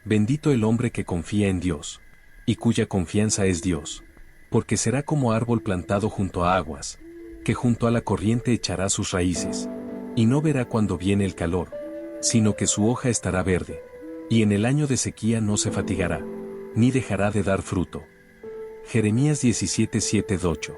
Bendito el hombre que confía en Dios, y cuya confianza es Dios, porque será como árbol plantado junto a aguas, que junto a la corriente echará sus raíces, y no verá cuando viene el calor, sino que su hoja estará verde, y en el año de sequía no se fatigará, ni dejará de dar fruto. Jeremías 17:7-8.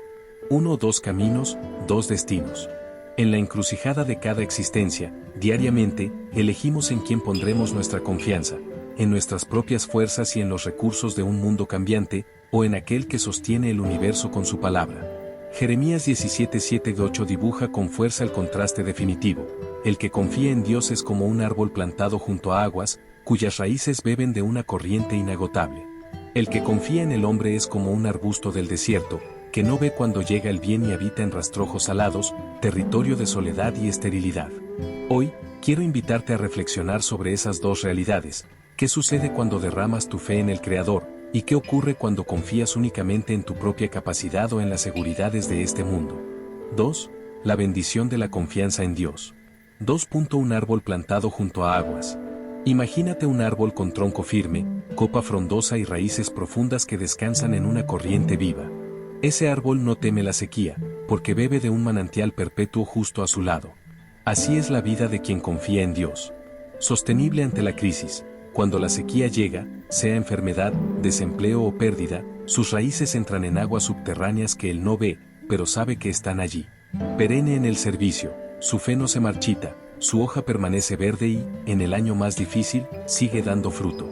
1 o 2 caminos, 2 destinos. En la encrucijada de cada existencia, diariamente, elegimos en quién pondremos nuestra confianza, en nuestras propias fuerzas y en los recursos de un mundo cambiante, o en aquel que sostiene el universo con su palabra. Jeremías 17:7-8 dibuja con fuerza el contraste definitivo. El que confía en Dios es como un árbol plantado junto a aguas, cuyas raíces beben de una corriente inagotable. El que confía en el hombre es como un arbusto del desierto, que no ve cuando llega el bien y habita en rastrojos alados, territorio de soledad y esterilidad. Hoy, quiero invitarte a reflexionar sobre esas dos realidades. ¿Qué sucede cuando derramas tu fe en el Creador? ¿Y qué ocurre cuando confías únicamente en tu propia capacidad o en las seguridades de este mundo? 2. La bendición de la confianza en Dios. 2. Un árbol plantado junto a aguas. Imagínate un árbol con tronco firme, copa frondosa y raíces profundas que descansan en una corriente viva. Ese árbol no teme la sequía, porque bebe de un manantial perpetuo justo a su lado. Así es la vida de quien confía en Dios. Sostenible ante la crisis. Cuando la sequía llega, sea enfermedad, desempleo o pérdida, sus raíces entran en aguas subterráneas que él no ve, pero sabe que están allí. Perenne en el servicio, su fe no se marchita, su hoja permanece verde y, en el año más difícil, sigue dando fruto.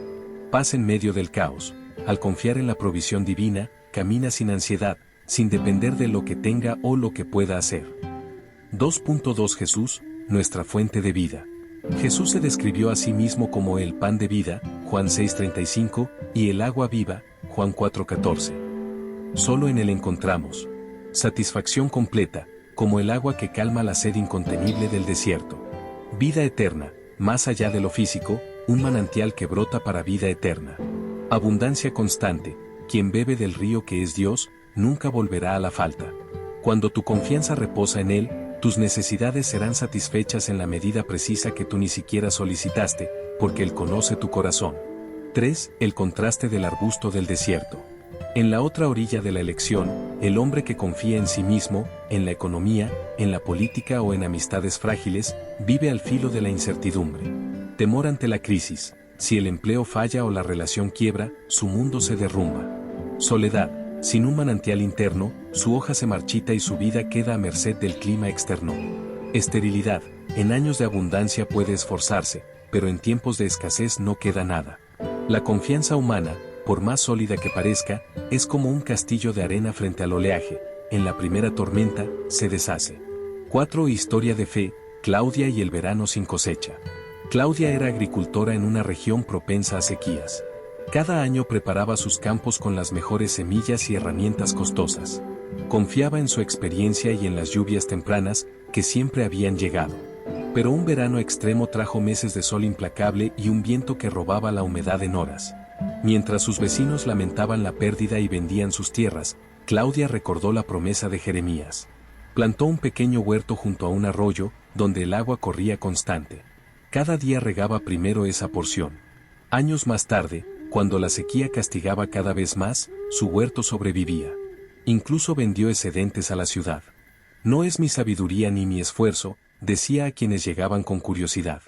Paz en medio del caos. Al confiar en la provisión divina, camina sin ansiedad, sin depender de lo que tenga o lo que pueda hacer. 2.2 Jesús, nuestra fuente de vida. Jesús se describió a sí mismo como el pan de vida, Juan 6:35, y el agua viva, Juan 4:14. Solo en él encontramos satisfacción completa, como el agua que calma la sed incontenible del desierto. Vida eterna, más allá de lo físico, un manantial que brota para vida eterna. Abundancia constante, quien bebe del río que es Dios, nunca volverá a la falta. Cuando tu confianza reposa en él, tus necesidades serán satisfechas en la medida precisa que tú ni siquiera solicitaste, porque él conoce tu corazón. 3. El contraste del arbusto del desierto. En la otra orilla de la elección, el hombre que confía en sí mismo, en la economía, en la política o en amistades frágiles, vive al filo de la incertidumbre. Temor ante la crisis. Si el empleo falla o la relación quiebra, su mundo se derrumba. Soledad. Sin un manantial interno, su hoja se marchita y su vida queda a merced del clima externo. Esterilidad. En años de abundancia puede esforzarse, pero en tiempos de escasez no queda nada. La confianza humana, por más sólida que parezca, es como un castillo de arena frente al oleaje. En la primera tormenta, se deshace. 4. Historia de fe, Claudia y el verano sin cosecha. Claudia era agricultora en una región propensa a sequías. Cada año preparaba sus campos con las mejores semillas y herramientas costosas. Confiaba en su experiencia y en las lluvias tempranas, que siempre habían llegado. Pero un verano extremo trajo meses de sol implacable y un viento que robaba la humedad en horas. Mientras sus vecinos lamentaban la pérdida y vendían sus tierras, Claudia recordó la promesa de Jeremías. Plantó un pequeño huerto junto a un arroyo, donde el agua corría constante. Cada día regaba primero esa porción. Años más tarde, cuando la sequía castigaba cada vez más, su huerto sobrevivía. Incluso vendió excedentes a la ciudad. No es mi sabiduría ni mi esfuerzo, decía a quienes llegaban con curiosidad.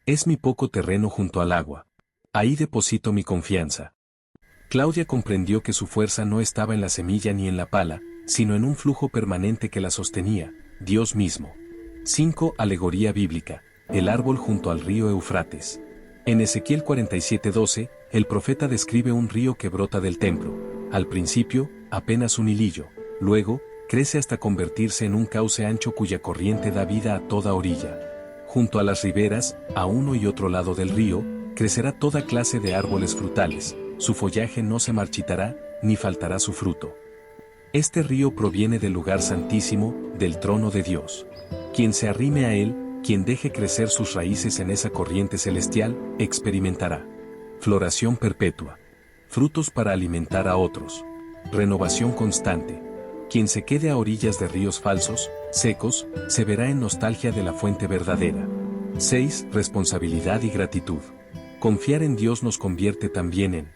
Es mi poco terreno junto al agua. Ahí deposito mi confianza. Claudia comprendió que su fuerza no estaba en la semilla ni en la pala, sino en un flujo permanente que la sostenía, Dios mismo. 5. Alegoría bíblica, el árbol junto al río Eufrates. En Ezequiel 47:12, el profeta describe un río que brota del templo. Al principio, apenas un hilillo, luego, crece hasta convertirse en un cauce ancho cuya corriente da vida a toda orilla. Junto a las riberas, a uno y otro lado del río, crecerá toda clase de árboles frutales, su follaje no se marchitará, ni faltará su fruto. Este río proviene del lugar santísimo, del trono de Dios. Quien se arrime a él, quien deje crecer sus raíces en esa corriente celestial, experimentará floración perpetua, frutos para alimentar a otros, renovación constante. Quien se quede a orillas de ríos falsos, secos, se verá en nostalgia de la fuente verdadera. 6. Responsabilidad y gratitud. Confiar en Dios nos convierte también en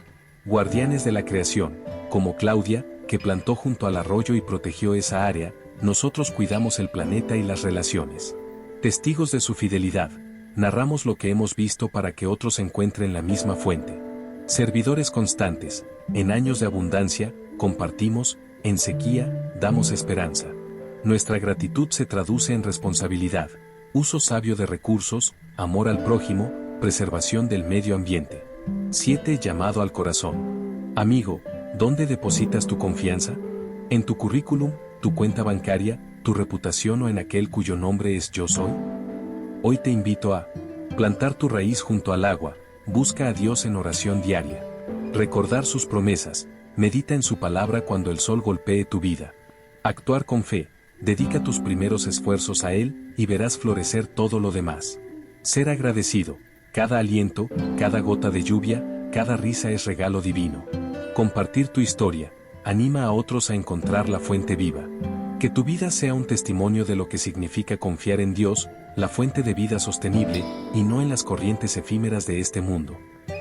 guardianes de la creación, como Claudia, que plantó junto al arroyo y protegió esa área. Nosotros cuidamos el planeta y las relaciones. Testigos de su fidelidad, narramos lo que hemos visto para que otros encuentren la misma fuente. Servidores constantes, en años de abundancia, compartimos, en sequía, damos esperanza. Nuestra gratitud se traduce en responsabilidad, uso sabio de recursos, amor al prójimo, preservación del medio ambiente. 7. Llamado al corazón. Amigo, ¿dónde depositas tu confianza? ¿En tu currículum, tu cuenta bancaria, tu reputación o en aquel cuyo nombre es Yo Soy? Hoy te invito a plantar tu raíz junto al agua, busca a Dios en oración diaria. Recordar sus promesas, medita en su palabra cuando el sol golpee tu vida. Actuar con fe, dedica tus primeros esfuerzos a Él y verás florecer todo lo demás. Ser agradecido, cada aliento, cada gota de lluvia, cada risa es regalo divino. Compartir tu historia, anima a otros a encontrar la fuente viva. Que tu vida sea un testimonio de lo que significa confiar en Dios, la fuente de vida sostenible, y no en las corrientes efímeras de este mundo.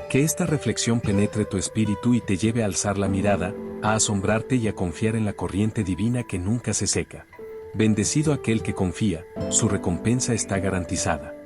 Que esta reflexión penetre tu espíritu y te lleve a alzar la mirada, a asombrarte y a confiar en la corriente divina que nunca se seca. Bendecido aquel que confía, su recompensa está garantizada.